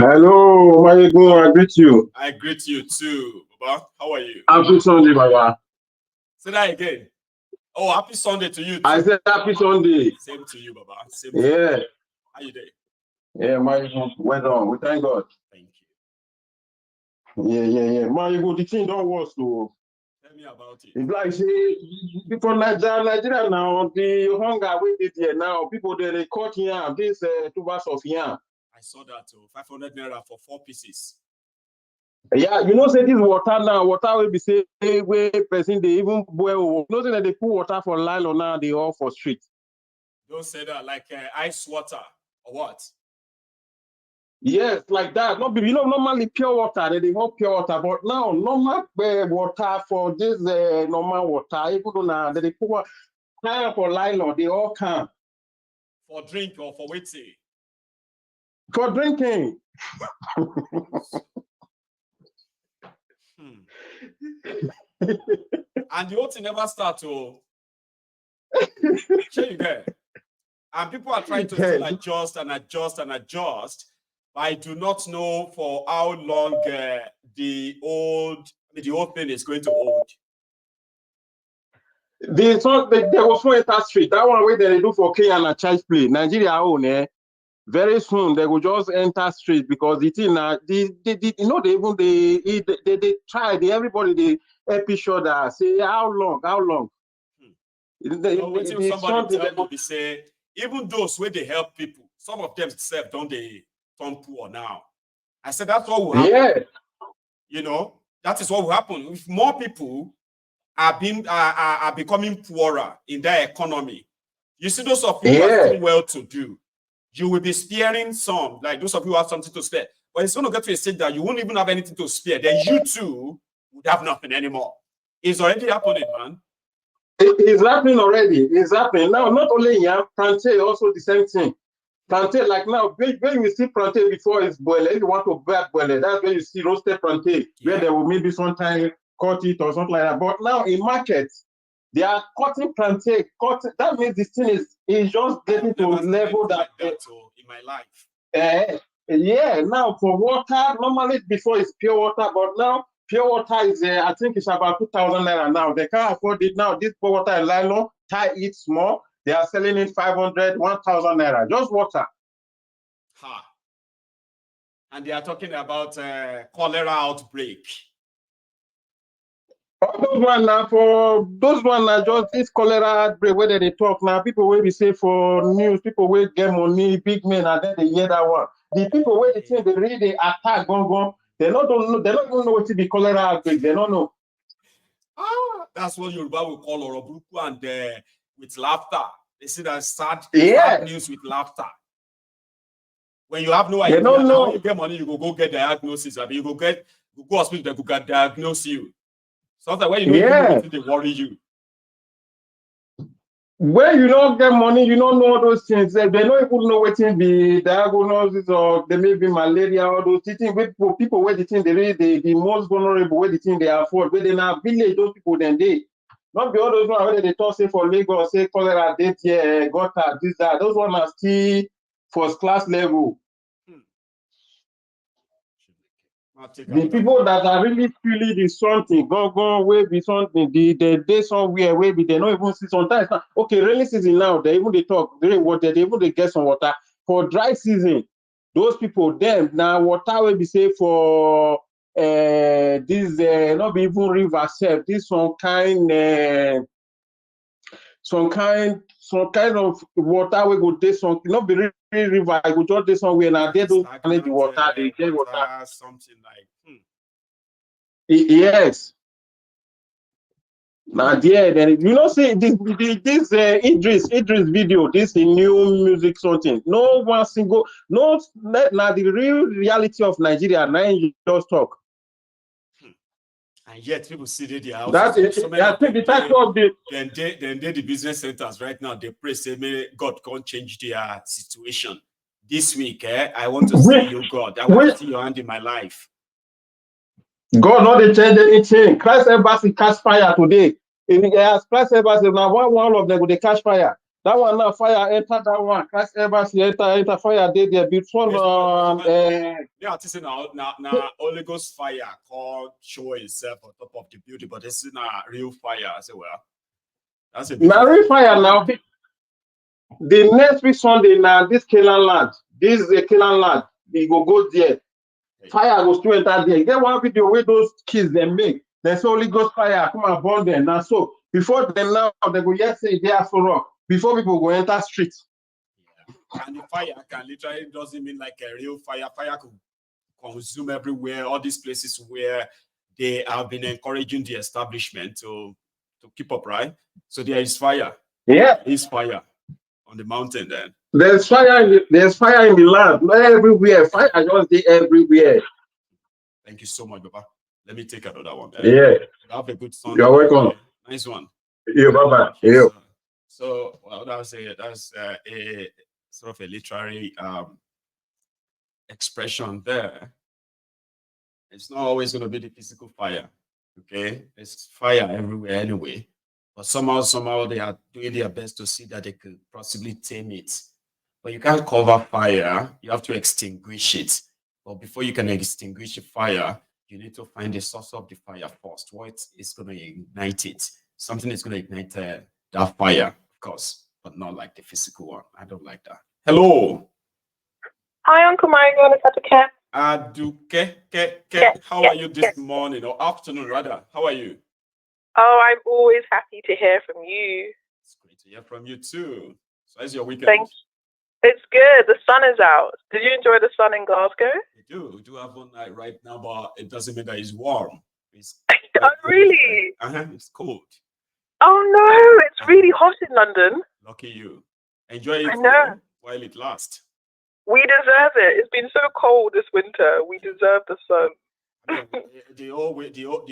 Hello, Mayegun, I greet you. I greet you too, Baba. How are you? Happy Sunday, Baba. Say that again. Oh, happy Sunday to you I too. said happy Sunday. Same to you, Baba. Same to you. Yeah, How you doing? yeah, Mayegun, well done. We thank God. Thank you. Yeah. Mayegun, the thing don't work, so Tell me about it. it's like say people Nigeria now, the hunger we did here now, people they cut yam, this 2 bags of yam. I saw that too. 500 naira for 4 pieces. Yeah, you know, say this water now, water will be say where person they even boil. You know, say that they put water for nylon now, they all for street. Don't say that like ice water or what? Yes, like that. Not be, you know, normally pure water, they have pure water, but now normal water for this normal water, even though now they put time for nylon, they all can For drink or for waiting? for drinking. And the whole thing never start to share you get. And people are trying to still adjust and adjust and adjust. But I do not know for how long the old thing is going to hold. There was one enter street. That one way they do for Kenya and Child's Play. Nigeria own very soon they will just enter street because the thing you know they even they try everybody they help each other say how long. Somebody tell me, they say, even those where they help people, some of them self don't they turn poor now. I said that's what will happen. Yeah. You know, that is what will happen. If more people are becoming poorer in their economy, you see those of you who are still well to do, you will be sparing some, like those of you who have something to spare. But it's going to get to a stage that you won't even have anything to spare. Then you too would have nothing anymore. It's already happening, man. It's happening already. It's happening now. Not only yam, plantain also the same thing. Plantain, like now, when you see plantain before it's boiled, if you want to boil it, that's when you see roasted plantain, where they will maybe sometimes cut it or something like that. But now in market, they are cutting plantain. That means this thing is just getting to a level that in my life. Yeah, now for water, normally before it's pure water, but now pure water is, I think it's about 2,000 naira now. They can't afford it now. This pure water in nylon, tie it small. They are selling it 500, 1,000 naira. Just water. And they are talking about cholera outbreak. Those one are just this cholera outbreak where they talk now. People will be say for news, people will get money, big men, and then they hear that one. The people where they think they really they attack gong, they don't know, they don't even know what to be cholera outbreak. They don't know. That's what Yoruba will call Orobuku, and with laughter. They see that sad news with laughter. When you have no idea, now when you get money, you go get diagnosis. I mean, you go hospital, they go diagnose you. Sometimes when you don't even know what they worry you. When you don't get money, you don't know all those things. They don't even know what be diagnosis or they may be malaria or those things. People where the thing they really the most vulnerable, where the thing they afford, where they now village, those people then they not be all those ones where they talk say for Lagos, say cholera, date here, gutter, this, that. Those ones are still first class level. The people that are really feeling the something, go where be something, the day somewhere where be they don't even see sometimes. Okay, rainy season now, they even they talk, they water, they even they get some water. For dry season, those people them now water will be safe for this not be even river self, this some kind of water we go dey some not be really river, I go just dey somewhere now. They don't manage the water, they get water. Something like yes. Now there, then you know, see this Idris video, this new music something. No one single, no. Now the real reality of Nigeria. Now you just talk. And yet people see their houses. So many of them, then the business centers right now. They pray, say, may God can't change their situation. This week, I want to see you, God. I want to see your hand in my life. God not they change anything. Christ embassy catch fire today. If Christ embassy now one of them will they catch fire. That one now, fire enter that one. Christ embassy enter fire. They there before yeah, this is now Holy Ghost fire called show itself on top of the building, but this is not real fire. I say, well, that's a real fire now. The next week Sunday now, this Canaan land. This is a Canaan land. We go there. Fire goes to enter there. Get one video where those kids they make. There's Holy Ghost fire. Come and burn them. Now so before them now, they go yes say they are so rock. Before people go enter street. Yeah. And the fire can literally doesn't mean like a real fire. Fire could consume everywhere. All these places where they have been encouraging the establishment to keep up, right? So there is fire. Yeah, there is fire on the mountain. Then there's fire in the land everywhere. Fire just there everywhere. Thank you so much, Baba. Let me take another one. Yeah. Have a good Sunday. You're welcome. Nice one. Yeah, Baba. Yeah. So, well, that's a sort of a literary expression there. It's not always going to be the physical fire, okay? There's fire everywhere anyway. But somehow they are doing their best to see that they could possibly tame it. But you can't cover fire. You have to extinguish it. But before you can extinguish the fire, you need to find the source of the fire first. What is going to ignite it? Something is going to ignite that fire, of course, but not like the physical one. I don't like that. Hello. Hi, Uncle Mario. It's Aduke. Aduke. How are you this morning or afternoon, rather? How are you? Oh, I'm always happy to hear from you. It's great to hear from you too. So, how's your weekend? Thanks. It's good. The sun is out. Did you enjoy the sun in Glasgow? We do have one night right now, but it doesn't mean that it's warm. It's oh, really? It's cold. Oh, no. It's really hot in London. Lucky you. Enjoy it while it lasts. We deserve it. It's been so cold this winter. We deserve the sun. The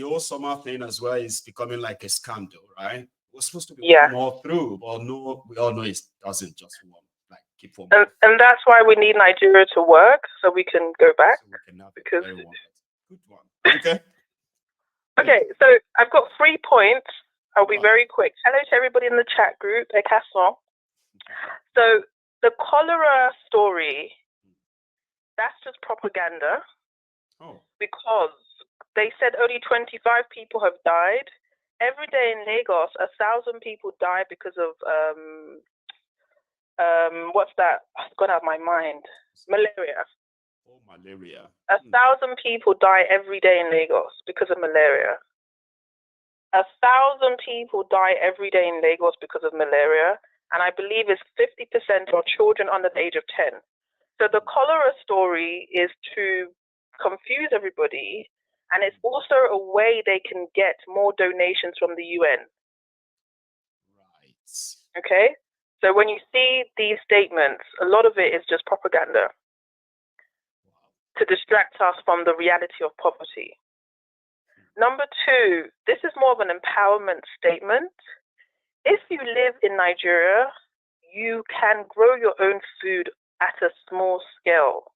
whole summer thing as well is becoming like a scandal, right? We're supposed to be more through, but no, we all know it doesn't just warm. Like keep warm. And that's why we need Nigeria to work so we can go back. So we can have because good one. Okay. Okay, so I've got 3 points. I'll be very quick. Hello to everybody in the chat group. So the cholera story, that's just propaganda. Because they said only 25 people have died. Every day in Lagos, 1,000 people die because of what's that? It's gone out of my mind. Malaria. Oh, malaria. 1,000 people die every day in Lagos because of malaria. 1,000 people die every day in Lagos because of malaria, and I believe it's 50% are children under the age of 10. So the cholera story is to confuse everybody, and it's also a way they can get more donations from the UN. Right. Okay? So when you see these statements, a lot of it is just propaganda to distract us from the reality of poverty. Number 2, this is more of an empowerment statement. If you live in Nigeria, you can grow your own food at a small scale.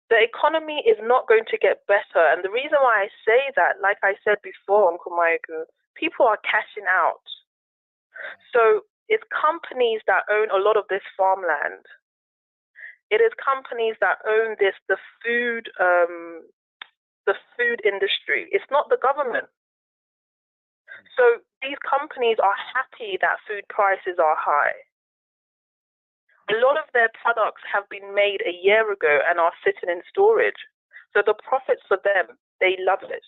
The economy is not going to get better. And the reason why I say that, like I said before, Uncle Mayagu, people are cashing out. So it's companies that own a lot of this farmland. It is companies that own the food industry. It's not the government. So these companies are happy that food prices are high. A lot of their products have been made a year ago and are sitting in storage. So the profits for them, they love it.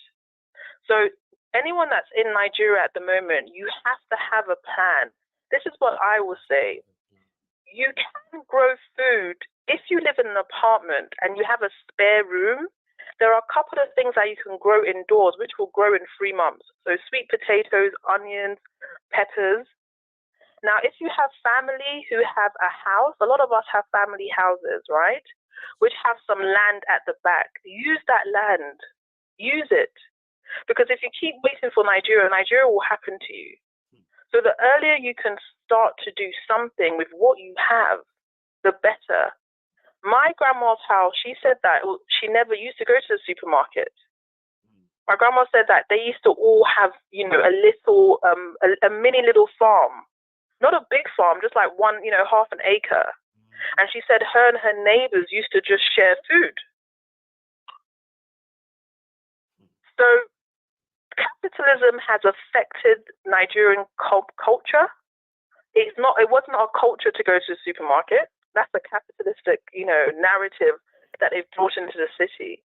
So anyone that's in Nigeria at the moment, you have to have a plan. This is what I will say. You can grow food if you live in an apartment and you have a spare room. There are a couple of things that you can grow indoors, which will grow in 3 months. So sweet potatoes, onions, peppers. Now, if you have family who have a house, a lot of us have family houses, right? Which have some land at the back. Use that land. Use it. Because if you keep waiting for Nigeria, Nigeria will happen to you. So the earlier you can start to do something with what you have, the better. My grandma's house, she said that she never used to go to the supermarket. My grandma said that they used to all have, a little, a mini little farm Not a big farm, just like one, half an acre. And she said her and her neighbors used to just share food. So capitalism has affected Nigerian culture. It wasn't our culture to go to the supermarket. That's a capitalistic, narrative that they've brought into the city.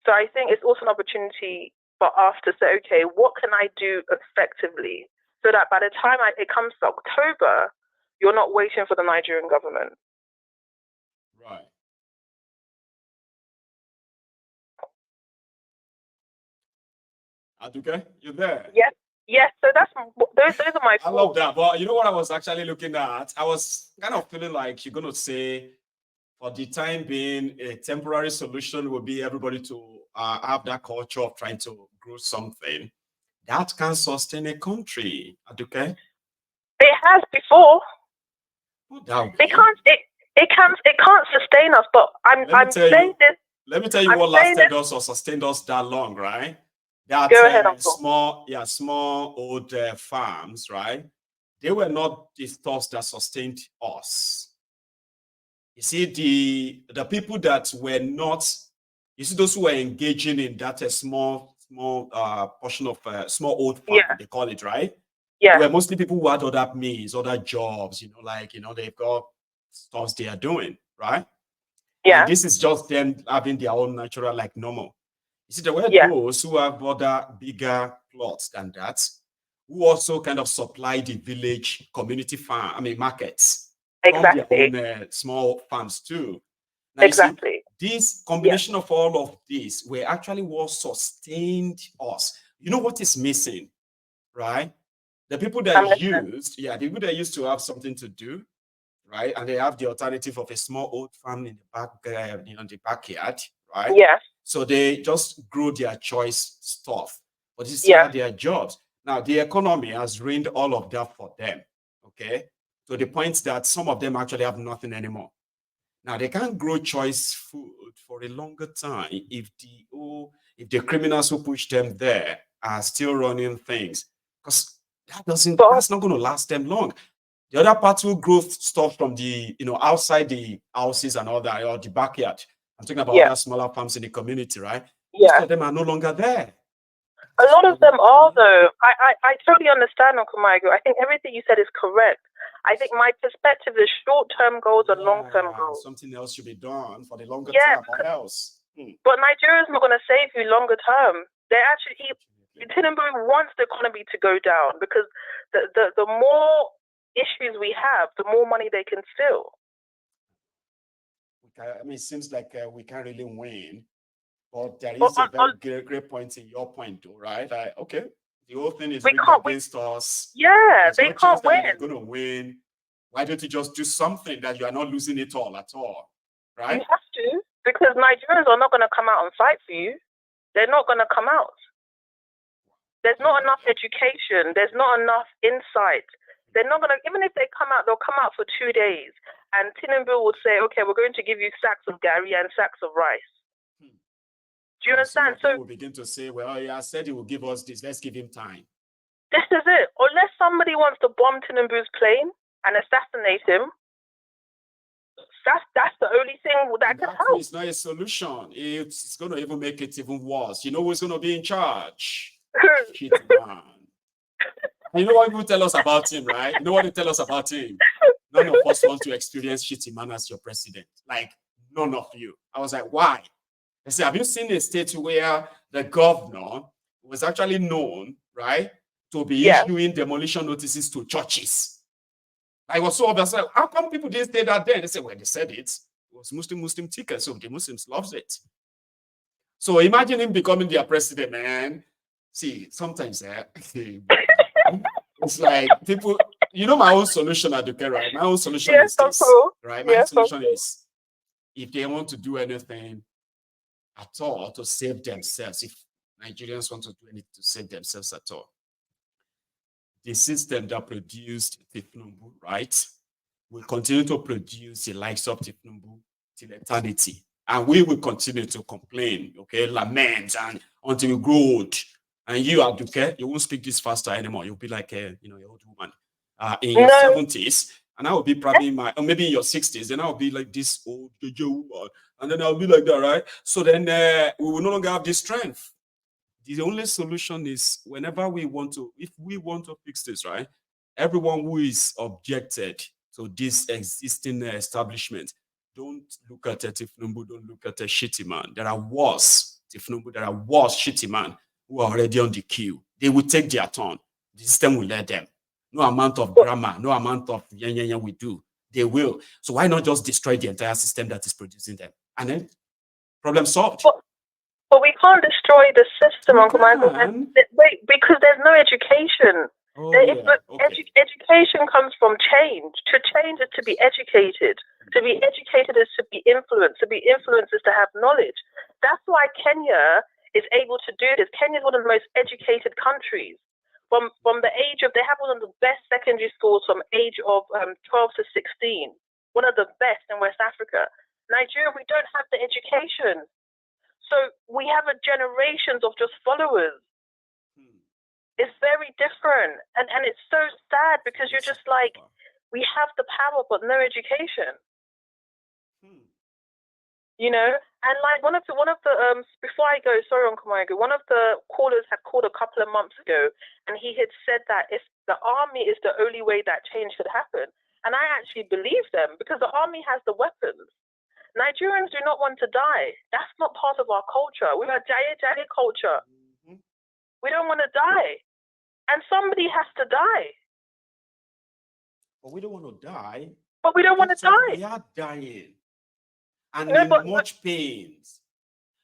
So I think it's also an opportunity for us to say, okay, what can I do effectively so that by the time it comes to October, you're not waiting for the Nigerian government. Right. Aduke, you there? Yes. So those are my thoughts. I love that. But you know what I was actually looking at? I was kind of feeling like you're going to say, for the time being, a temporary solution will be everybody to have that culture of trying to grow something that can sustain a country. Aduke? It has before. It can't sustain us. But I'm saying this. Let me tell you what lasted us or sustained us that long, right? That Go ahead, small old farms, right? They were not the stores that sustained us. You see, the people that were not, you see, those who were engaging in that small portion of small old farm, they call it, right? Yeah. Were mostly people who had other means, other jobs, they've got stuff they are doing, right? Yeah. And this is just them having their own natural, like normal. You see, there were those who have other bigger plots than that, who also kind of supply the village community markets. Exactly. From their own small farms too. Now, exactly. You see, this combination of all of these were actually what sustained us. You know what is missing, right? The people that used to have something to do, right? And they have the alternative of a small old farm in the back, the backyard, right? Yeah. So they just grow their choice stuff, but it's still their jobs. Now, the economy has ruined all of that for them, okay? To the point that some of them actually have nothing anymore. Now, they can't grow choice food for a longer time if the criminals who push them there are still running things, because that's not going to last them long. The other part will grow stuff from the, outside the houses and all that, or the backyard. I'm talking about other smaller farms in the community, right? Yeah. Most of them are no longer there. A lot of them are, though. I totally understand, Uncle Michael. I think everything you said is correct. I think my perspective is short-term goals and long-term goals. Something else should be done for the longer term, or else. But Nigeria's not going to save you longer term. Tinubu wants the economy to go down because the more issues we have, the more money they can steal. It seems like we can't really win, but there is a very great point in your point, though, right? Okay, the whole thing is against us. Yeah, they can't win. They're going to win. Why don't you just do something that you are not losing it all at all, right? You have to, because Nigerians are not going to come out and fight for you. They're not going to come out. There's not enough education. There's not enough insight. They're not going to, even if they come out, they'll come out for 2 days. And Tinubu would say, okay, we're going to give you sacks of gari and sacks of rice. Do you understand? So we'll begin to say, well, I said he will give us this. Let's give him time. This is it. Unless somebody wants to bomb Tinubu's plane and assassinate him, that's the only thing that can help. It's not a solution. It's going to even make it even worse. You know who's going to be in charge? Shit, man. You know what people tell us about him, right? You know what they tell us about him? None of us want to experience Shitty Man as your president. Like, none of you. I was like, why? They say, have you seen a state where the governor was actually known, right, to be issuing demolition notices to churches? I was so obvious. Like, how come people didn't say that then? They said, well, they said it. It was Muslim ticket, so the Muslims loves it. So imagine him becoming their president, man. See, sometimes it's like people, my own solution, Aduke, right? My own solution is this, right? My solution is, if they want to do anything at all to save themselves, if Nigerians want to do anything to save themselves at all, the system that produced Tinubu, right, will continue to produce the likes of Tinubu till eternity. And we will continue to complain, okay, lament, and until we grow old. And you, Aduke, you won't speak this faster anymore. You'll be like an old woman. in your 70s, and I will be probably in my, or maybe in your 60s, and I'll be like this old woman, and then I'll be like that, right? So then we will no longer have this strength. The only solution is whenever we want to, if we want to fix this, right? Everyone who is objected to this existing establishment, don't look at a Tifnumbu, don't look at a shitty man. There are worse Tifnumbu, there are worse shitty man who are already on the queue. They will take their turn. The system will let them. No amount of grammar, no amount of we do. They will. So why not just destroy the entire system that is producing them? And then problem solved. But we can't destroy the system, Uncle Michael. Wait, because there's no education. Oh, yeah. Okay. Education comes from change. To change is to be educated. To be educated is to be influenced. To be influenced is to have knowledge. That's why Kenya is able to do this. Kenya is one of the most educated countries. From the age of, they have one of the best secondary schools from age of 12 to 16. One of the best in West Africa. Nigeria, we don't have the education. So we have a generations of just followers. It's very different. And it's so sad because you're just like, we have the power but no education. You know? And like one of the before I go, sorry, Uncle Mario, one of the callers had called a couple of months ago and he had said that if the army is the only way that change could happen. And I actually believe them because the army has the weapons. Nigerians do not want to die. That's not part of our culture. We're a Jaye culture. We don't want to die. And somebody has to die. But we don't want to die. But we don't want to die. We are dying. And in much pains.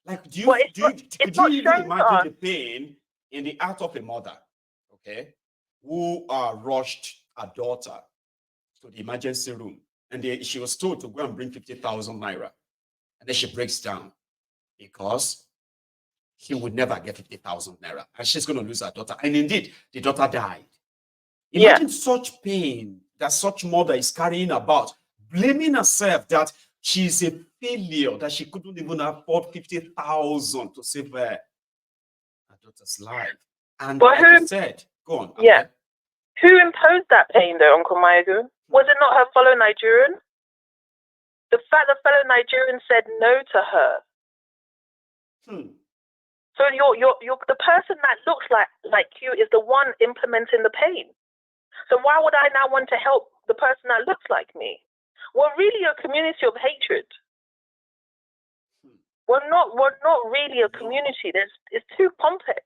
Like, could you even imagine the pain in the heart of a mother, okay, who rushed her daughter to the emergency room, and she was told to go and bring 50,000 naira, and then she breaks down because she would never get 50,000 naira, and she's going to lose her daughter. And indeed, the daughter died. Imagine such pain that such mother is carrying about, blaming herself that she's a failure, that she couldn't even afford 50,000 to save her daughter's life. And like you said, go on. Yeah. Who imposed that pain though, Uncle Maigu? Was it not her fellow Nigerian? The fact that fellow Nigerian said no to her. So you're the person that looks like you is the one implementing the pain. So why would I now want to help the person that looks like me? We're really a community of hatred. We're not really a community. It's too complex.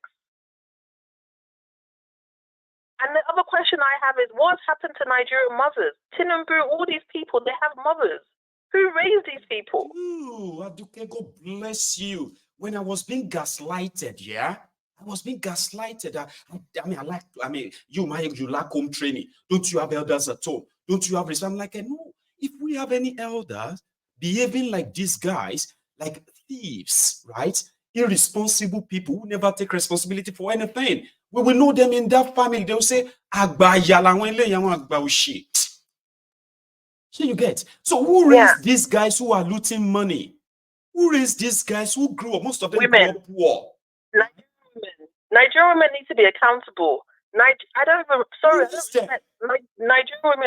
And the other question I have is, what's happened to Nigerian mothers? Tinubu, all these people, they have mothers. Who raised these people? Ooh, Aduke, God bless you. When I was being gaslighted, I was being gaslighted. You lack home training. Don't you have elders at home? Don't you have respect? I'm like, no. If we have any elders behaving like these guys, like thieves, right? Irresponsible people who never take responsibility for anything, we will know them in that family. They will say, here you get. So who raised these guys who are looting money? Who raised these guys who grew up? Most of them grew up poor. Nigerian women need to be accountable. Nigerian women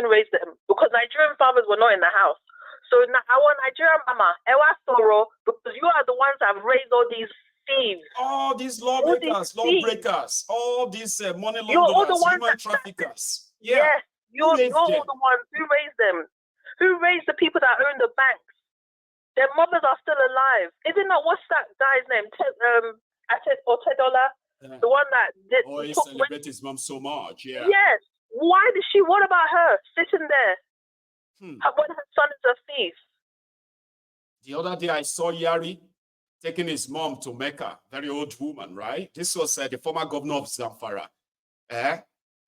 raised them because Nigerian fathers were not in the house. So our Nigerian mama, Ewa Soro, because you are the ones that have raised all these thieves. All these lawbreakers, all these money launderers, human traffickers. Yes, you're all the ones who raised them. Who raised the people that own the banks? Their mothers are still alive. Isn't that, what's that guy's name? Tedola? The one that did. Oh, he celebrated his mom so much, yeah. Yes. Why did she? What about her sitting there when her son is a thief? The other day I saw Yari taking his mom to Mecca, very old woman, right? This was the former governor of Zamfara.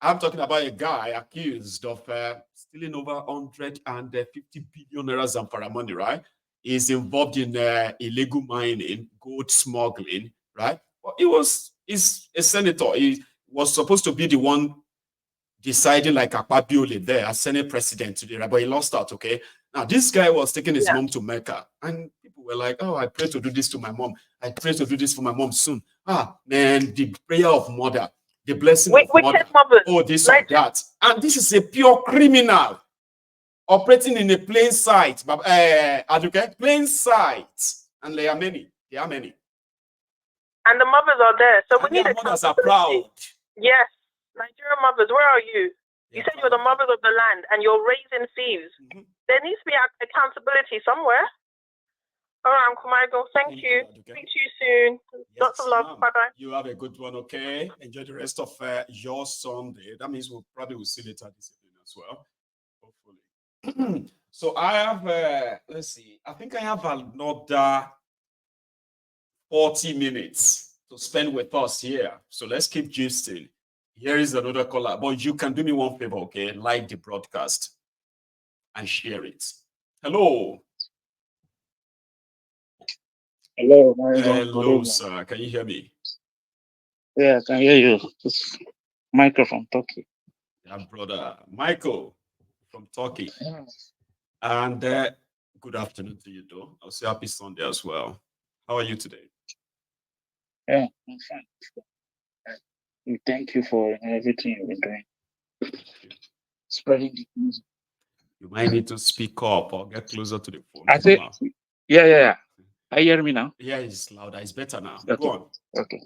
I'm talking about a guy accused of stealing over 150 billion naira Zamfara money, right? He's involved in illegal mining, gold smuggling, right? Well, he's a senator. He was supposed to be the one deciding like Akpabiole there as Senate president today, right? But he lost out, okay? Now, this guy was taking his mom to Mecca, and people were like, oh, I pray to do this to my mom. I pray to do this for my mom soon. Ah, man, the prayer of mother the blessing of wicked mother, mothers. oh, this or that. And this is a pure criminal operating in a plain sight. Plain sight. And there are many. There are many. And the mothers are there. So and we need their mothers are proud. Yes. Nigerian mothers, where are you? You said you're the mothers of the land and you're raising thieves. Mm-hmm. There needs to be accountability somewhere. All right, Uncle Michael. Thank you. Speak to you soon. Yes, lots of love. Bye-bye. You have a good one, okay? Enjoy the rest of your Sunday. That means we'll probably see later this evening as well. Hopefully. So I have, let's see. I think I have another 40 minutes to spend with us here. So let's keep gisting. Here is another caller. But you can do me one favor, okay? Like the broadcast and share it. Hello. Hello. Hello, sir. Can you hear me? Yeah, I can hear you. It's Michael from Turkey. Yeah, brother. Michael from Turkey. Yeah. And good afternoon to you, though. I'll say happy Sunday as well. How are you today? Yeah, I'm fine. We thank you for everything you've been doing. Spreading the news. You might need to speak up or get closer to the phone. I say, yeah. Are you hearing me now? Yeah, it's louder. It's better now. Okay. Go on. Okay.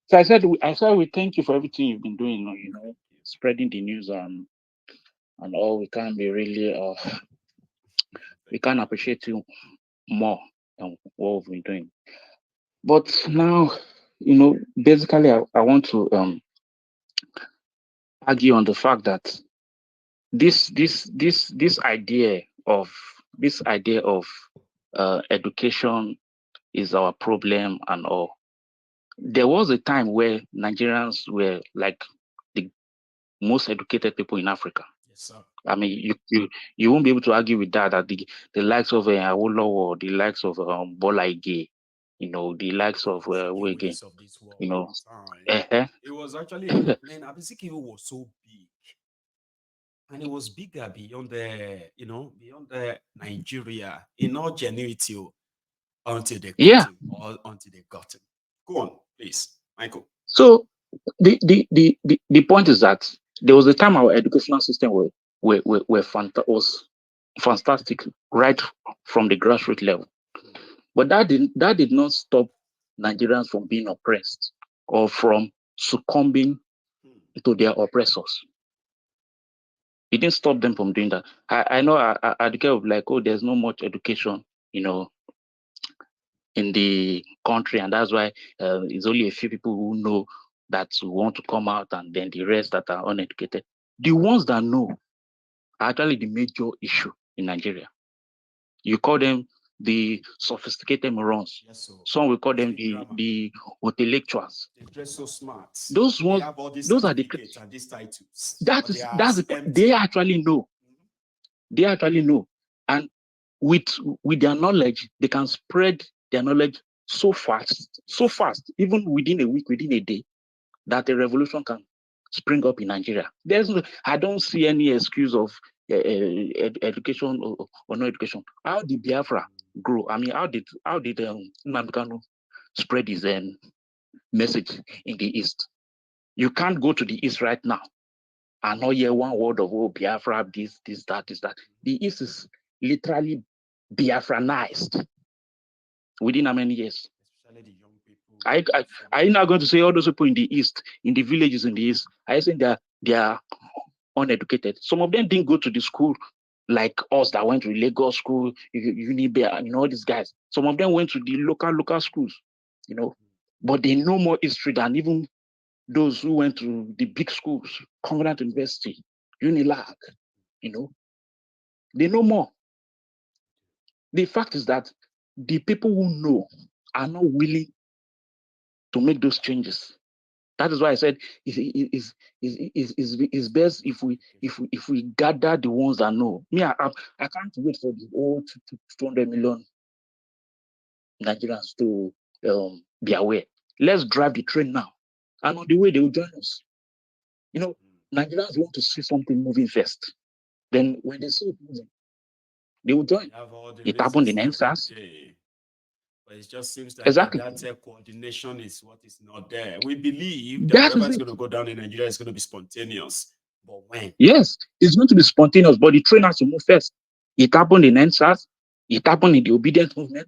So I said we thank you for everything you've been doing. Spreading the news and all. We can be really we can appreciate you more than what we've been doing. But now, basically, I want to argue on the fact that this idea of education is our problem and all. There was a time where Nigerians were like the most educated people in Africa. Yes, sir. I mean, you won't be able to argue with that the likes of Awolowo, the likes of Bola Ige, the likes of who again, It was actually man, Abisiki was so big. And it was bigger beyond the Nigeria in all genuity until they got him or until they got him. Go on, please, Michael. So the point is that there was a time our educational system was fantastic right from the grassroots level, but that did not stop Nigerians from being oppressed or from succumbing to their oppressors. It didn't stop them from doing that. I know at the care of like, there's not much education, in the country, and that's why it's only a few people who know that want to come out, and then the rest that are uneducated. The ones that know are actually the major issue in Nigeria. You call them the sophisticated morons. Yes, some will call them the intellectuals. They dress so smart. Those ones, they have all these those are the and these titles. They actually know. They actually know, and with their knowledge, they can spread their knowledge so fast, even within a week, within a day, that a revolution can spring up in Nigeria. I don't see any excuse of education or no education. How did Biafra grow? I mean, how did Kano spread his message in the East? You can't go to the East right now and not hear one word of Biafra, this, that. The East is literally Biafranized within how many years? Especially the young people. Are you now going to say all those people in the East, in the villages in the East, I think they are uneducated? Some of them didn't go to the school like us that went to Lagos school, Unibe, all these guys. Some of them went to the local schools, but they know more history than even those who went to the big schools, Covenant University, Unilag, they know more. The fact is that the people who know are not willing to make those changes. That is why I said it's best if we gather the ones that know. Me, I can't wait for the whole 200 million Nigerians to be aware. Let's drive the train now, and on the way they will join us. Nigerians want to see something moving first. Then when they see it moving, they will join. It happened in NSAS. It just seems like Exactly. that coordination is what is not there. We believe that That whatever is is it. going to go down in Nigeria is going to be spontaneous. But when? Yes, it's going to be spontaneous, but the train has to move first. It happened in NSAS. It happened in the obedience movement.